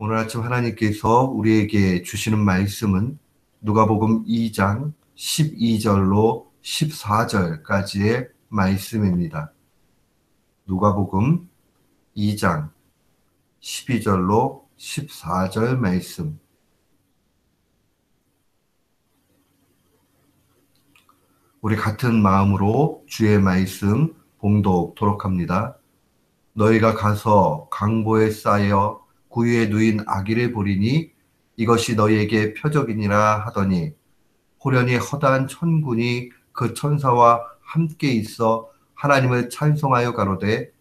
오늘 아침 하나님께서 우리에게 주시는 말씀은 누가복음 2장 12절로 14절까지의 말씀입니다. 누가복음 2장 12절로 14절 말씀. 우리 같은 마음으로 주의 말씀 봉독토록 합니다. 너희가 가서 강보에 쌓여 구유에 누인 아기를 보리니 이것이 너희에게 표적이니라 하더니 호련히 허다한 천군이 그 천사와 함께 있어 하나님을 찬송하여 가로되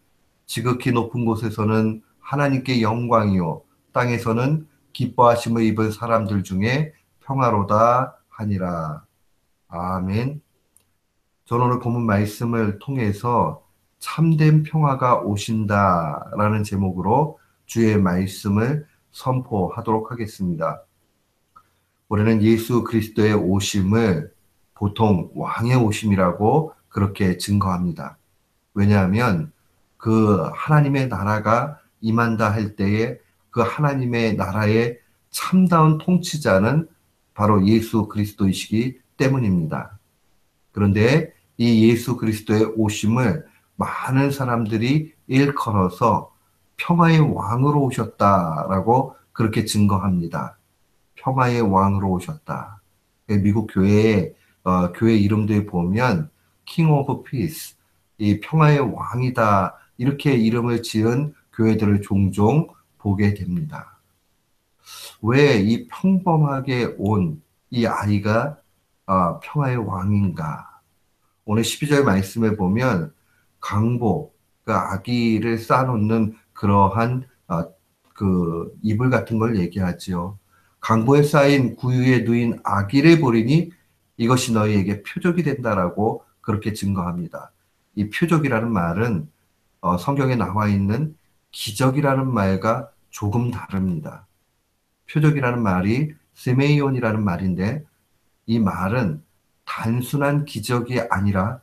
지극히 높은 곳에서는 하나님께 영광이요 땅에서는 기뻐하심을 입은 사람들 중에 평화로다 하니라. 아멘. 저는 오늘 본문 말씀을 통해서 참된 평화가 오신다라는 제목으로 주의 말씀을 선포하도록 하겠습니다. 우리는 예수 그리스도의 오심을 보통 왕의 오심이라고 그렇게 증거합니다. 왜냐하면 그 하나님의 나라가 임한다 할 때에 그 하나님의 나라의 참다운 통치자는 바로 예수 그리스도이시기 때문입니다. 그런데 이 예수 그리스도의 오심을 많은 사람들이 일컬어서 평화의 왕으로 오셨다라고 그렇게 증거합니다. 평화의 왕으로 오셨다. 미국 교회 이름들 보면 King of Peace, 이 평화의 왕이다. 이렇게 이름을 지은 교회들을 종종 보게 됩니다. 왜 이 평범하게 온 이 아이가 평화의 왕인가? 오늘 12절 말씀에 보면 강보, 그 아기를 쌓아놓는 그러한 그 이불 같은 걸 얘기하지요. 강보에 쌓인 구유에 누인 아기를 보리니 이것이 너희에게 표적이 된다라고 그렇게 증거합니다. 이 표적이라는 말은 성경에 나와 있는 기적이라는 말과 조금 다릅니다. 표적이라는 말이 세메이온이라는 말인데 이 말은 단순한 기적이 아니라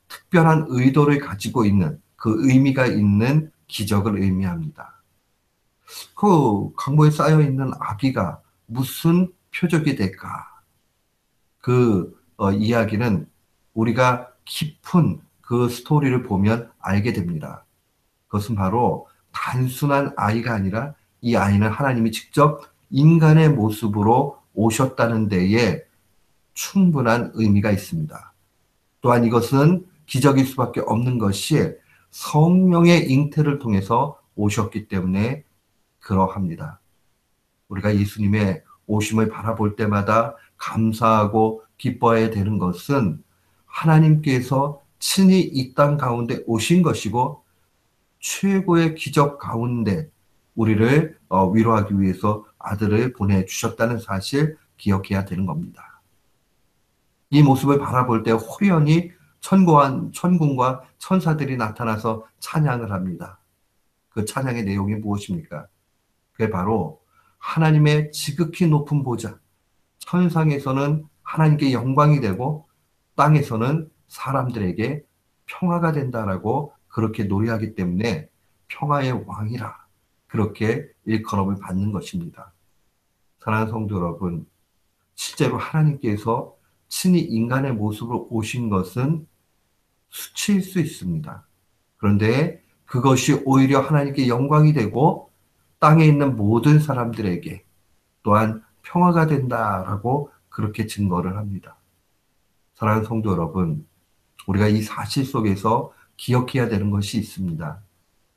특별한 의도를 가지고 있는 그 의미가 있는 기적을 의미합니다. 그 강보에 쌓여 있는 아기가 무슨 표적이 될까? 그 이야기는 우리가 깊은 그 스토리를 보면 알게 됩니다. 그것은 바로 단순한 아이가 아니라 이 아이는 하나님이 직접 인간의 모습으로 오셨다는 데에 충분한 의미가 있습니다. 또한 이것은 기적일 수밖에 없는 것이 성령의 잉태를 통해서 오셨기 때문에 그러합니다. 우리가 예수님의 오심을 바라볼 때마다 감사하고 기뻐해야 되는 것은 하나님께서 친히 이 땅 가운데 오신 것이고 최고의 기적 가운데 우리를 위로하기 위해서 아들을 보내주셨다는 사실 기억해야 되는 겁니다. 이 모습을 바라볼 때 호련히 천군과 천사들이 나타나서 찬양을 합니다. 그 찬양의 내용이 무엇입니까? 그게 바로 하나님의 지극히 높은 보좌, 천상에서는 하나님께 영광이 되고 땅에서는 사람들에게 평화가 된다라고 그렇게 노래하기 때문에 평화의 왕이라 그렇게 일컬음을 받는 것입니다. 사랑하는 성도 여러분, 실제로 하나님께서 친히 인간의 모습으로 오신 것은 수치일 수 있습니다. 그런데 그것이 오히려 하나님께 영광이 되고 땅에 있는 모든 사람들에게 또한 평화가 된다라고 그렇게 증거를 합니다. 사랑하는 성도 여러분, 우리가 이 사실 속에서 기억해야 되는 것이 있습니다.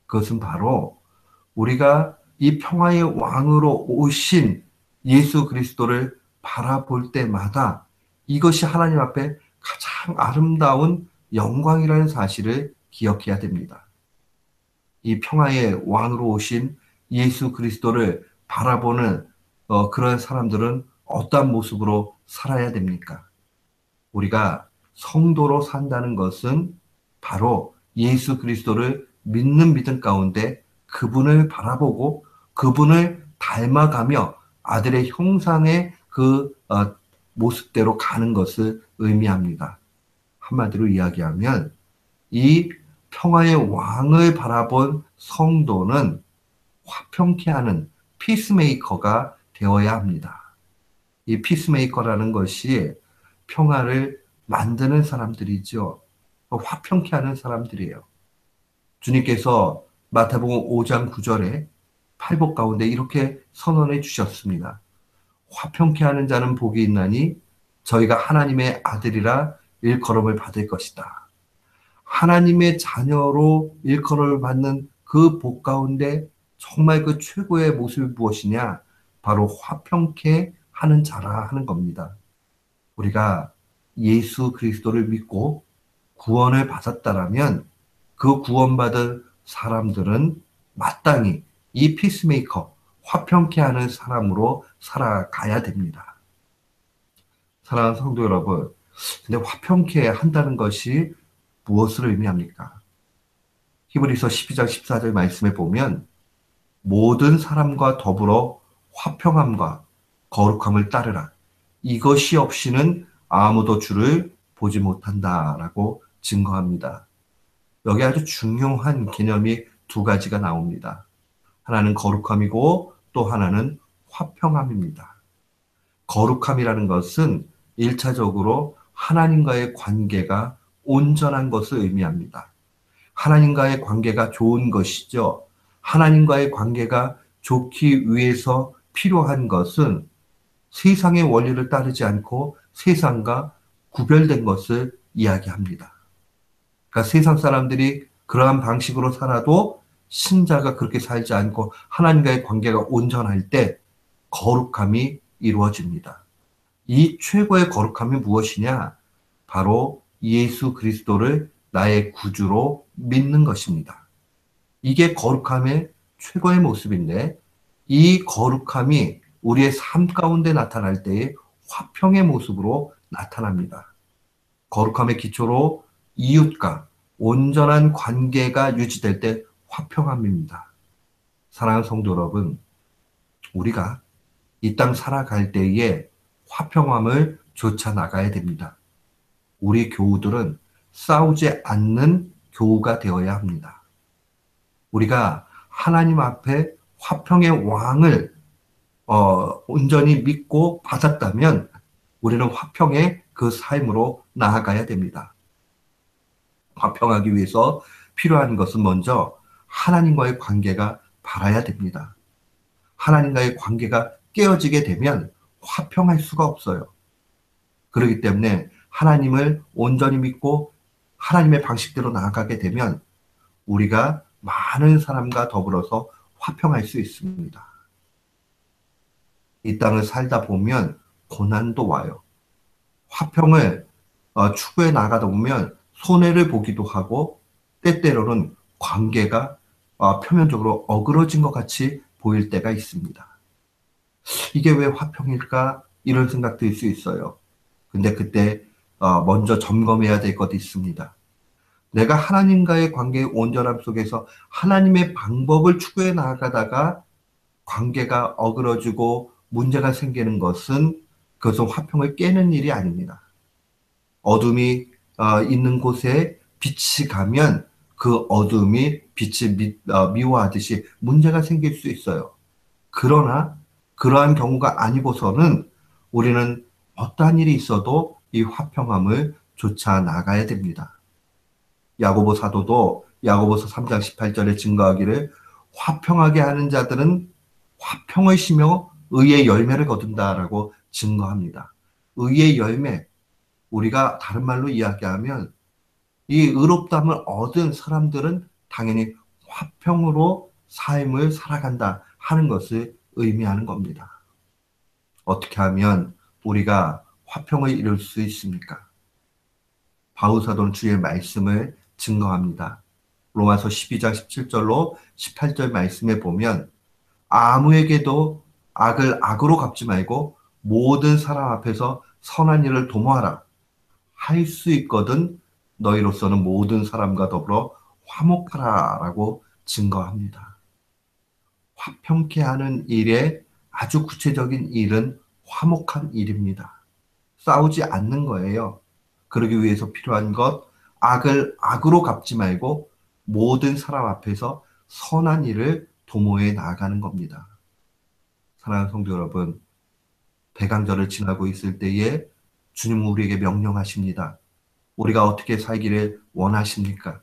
그것은 바로 우리가 이 평화의 왕으로 오신 예수 그리스도를 바라볼 때마다 이것이 하나님 앞에 가장 아름다운 영광이라는 사실을 기억해야 됩니다. 이 평화의 왕으로 오신 예수 그리스도를 바라보는 그런 사람들은 어떠한 모습으로 살아야 됩니까? 우리가 성도로 산다는 것은 바로 예수 그리스도를 믿는 믿음 가운데 그분을 바라보고 그분을 닮아가며 아들의 형상의 그 모습대로 가는 것을 의미합니다. 한마디로 이야기하면 이 평화의 왕을 바라본 성도는 화평케 하는 피스메이커가 되어야 합니다. 이 피스메이커라는 것이 평화를 만드는 사람들이죠. 화평케 하는 사람들이에요. 주님께서 마태복음 5장 9절에 팔복 가운데 이렇게 선언해 주셨습니다. 화평케 하는 자는 복이 있나니 저희가 하나님의 아들이라 일컬음을 받을 것이다. 하나님의 자녀로 일컬음을 받는 그 복 가운데 정말 그 최고의 모습이 무엇이냐? 바로 화평케 하는 자라 하는 겁니다. 우리가 예수 그리스도를 믿고 구원을 받았다라면 그 구원받은 사람들은 마땅히 이 피스메이커, 화평케 하는 사람으로 살아가야 됩니다. 사랑하는 성도 여러분, 근데 화평케 한다는 것이 무엇을 의미합니까? 히브리서 12장 14절 말씀에 보면 모든 사람과 더불어 화평함과 거룩함을 따르라. 이것이 없이는 아무도 주를 보지 못한다라고 증거합니다. 여기 아주 중요한 개념이 두 가지가 나옵니다. 하나는 거룩함이고 또 하나는 화평함입니다. 거룩함이라는 것은 1차적으로 하나님과의 관계가 온전한 것을 의미합니다. 하나님과의 관계가 좋은 것이죠. 하나님과의 관계가 좋기 위해서 필요한 것은 세상의 원리를 따르지 않고 세상과 구별된 것을 이야기합니다. 그러니까 세상 사람들이 그러한 방식으로 살아도 신자가 그렇게 살지 않고 하나님과의 관계가 온전할 때 거룩함이 이루어집니다. 이 최고의 거룩함이 무엇이냐? 바로 예수 그리스도를 나의 구주로 믿는 것입니다. 이게 거룩함의 최고의 모습인데 이 거룩함이 우리의 삶 가운데 나타날 때의 화평의 모습으로 나타납니다. 거룩함의 기초로 이웃과 온전한 관계가 유지될 때 화평함입니다. 사랑하는 성도 여러분, 우리가 이 땅 살아갈 때에 화평함을 좇아 나가야 됩니다. 우리 교우들은 싸우지 않는 교우가 되어야 합니다. 우리가 하나님 앞에 화평의 왕을 온전히 믿고 받았다면 우리는 화평의 그 삶으로 나아가야 됩니다. 화평하기 위해서 필요한 것은 먼저 하나님과의 관계가 바라야 됩니다. 하나님과의 관계가 깨어지게 되면 화평할 수가 없어요. 그렇기 때문에 하나님을 온전히 믿고 하나님의 방식대로 나아가게 되면 우리가 많은 사람과 더불어서 화평할 수 있습니다. 이 땅을 살다 보면 고난도 와요. 화평을 추구해 나가다 보면 손해를 보기도 하고 때때로는 관계가 표면적으로 어그러진 것 같이 보일 때가 있습니다. 이게 왜 화평일까? 이런 생각 들 수 있어요. 근데 그때 먼저 점검해야 될 것이 있습니다. 내가 하나님과의 관계의 온전함 속에서 하나님의 방법을 추구해 나가다가 관계가 어그러지고 문제가 생기는 것은 그것은 화평을 깨는 일이 아닙니다. 어둠이 있는 곳에 빛이 가면 그 어둠이 빛을 미워하듯이 문제가 생길 수 있어요. 그러나 그러한 경우가 아니고서는 우리는 어떠한 일이 있어도 이 화평함을 좇아 나가야 됩니다. 야고보 사도도 야고보서 3장 18절에 증거하기를 화평하게 하는 자들은 화평을 심어 의의 열매를 거둔다라고 증거합니다. 의의 열매, 우리가 다른 말로 이야기하면 이 의롭다함을 얻은 사람들은 당연히 화평으로 삶을 살아간다 하는 것을 의미하는 겁니다. 어떻게 하면 우리가 화평을 이룰 수 있습니까? 바울사도는 주의 말씀을 증거합니다. 로마서 12장 17절로 18절 말씀에 보면 아무에게도 악을 악으로 갚지 말고 모든 사람 앞에서 선한 일을 도모하라. 할 수 있거든 너희로서는 모든 사람과 더불어 화목하라 라고 증거합니다. 화평케 하는 일의 아주 구체적인 일은 화목한 일입니다. 싸우지 않는 거예요. 그러기 위해서 필요한 것, 악을 악으로 갚지 말고 모든 사람 앞에서 선한 일을 도모해 나아가는 겁니다. 사랑하는 성도 여러분, 대강절을 지나고 있을 때에 주님은 우리에게 명령하십니다. 우리가 어떻게 살기를 원하십니까?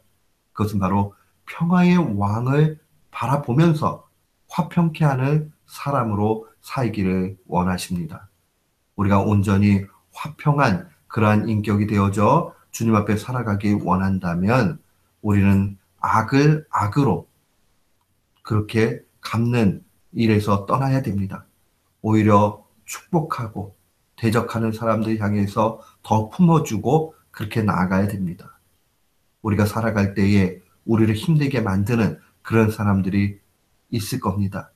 그것은 바로 평화의 왕을 바라보면서 화평케 하는 사람으로 살기를 원하십니다. 우리가 온전히 화평한 그러한 인격이 되어져 주님 앞에 살아가기 원한다면 우리는 악을 악으로 그렇게 갚는 일에서 떠나야 됩니다. 오히려 축복하고 대적하는 사람들 향해서 더 품어주고 그렇게 나아가야 됩니다. 우리가 살아갈 때에 우리를 힘들게 만드는 그런 사람들이 있을 겁니다.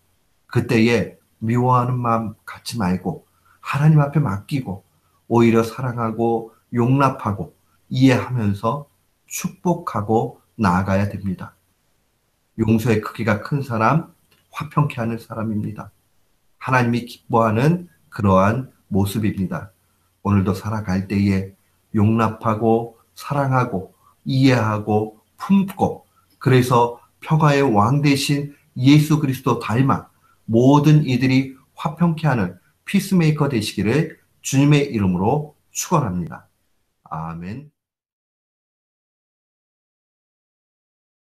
그때에 미워하는 마음 갖지 말고 하나님 앞에 맡기고 오히려 사랑하고 용납하고 이해하면서 축복하고 나아가야 됩니다. 용서의 크기가 큰 사람, 화평케 하는 사람입니다. 하나님이 기뻐하는 그러한 모습입니다. 오늘도 살아갈 때에 용납하고 사랑하고 이해하고 품고 그래서 평화의 왕 대신 예수 그리스도 닮아 모든 이들이 화평케 하는 피스메이커 되시기를 주님의 이름으로 축원합니다. 아멘.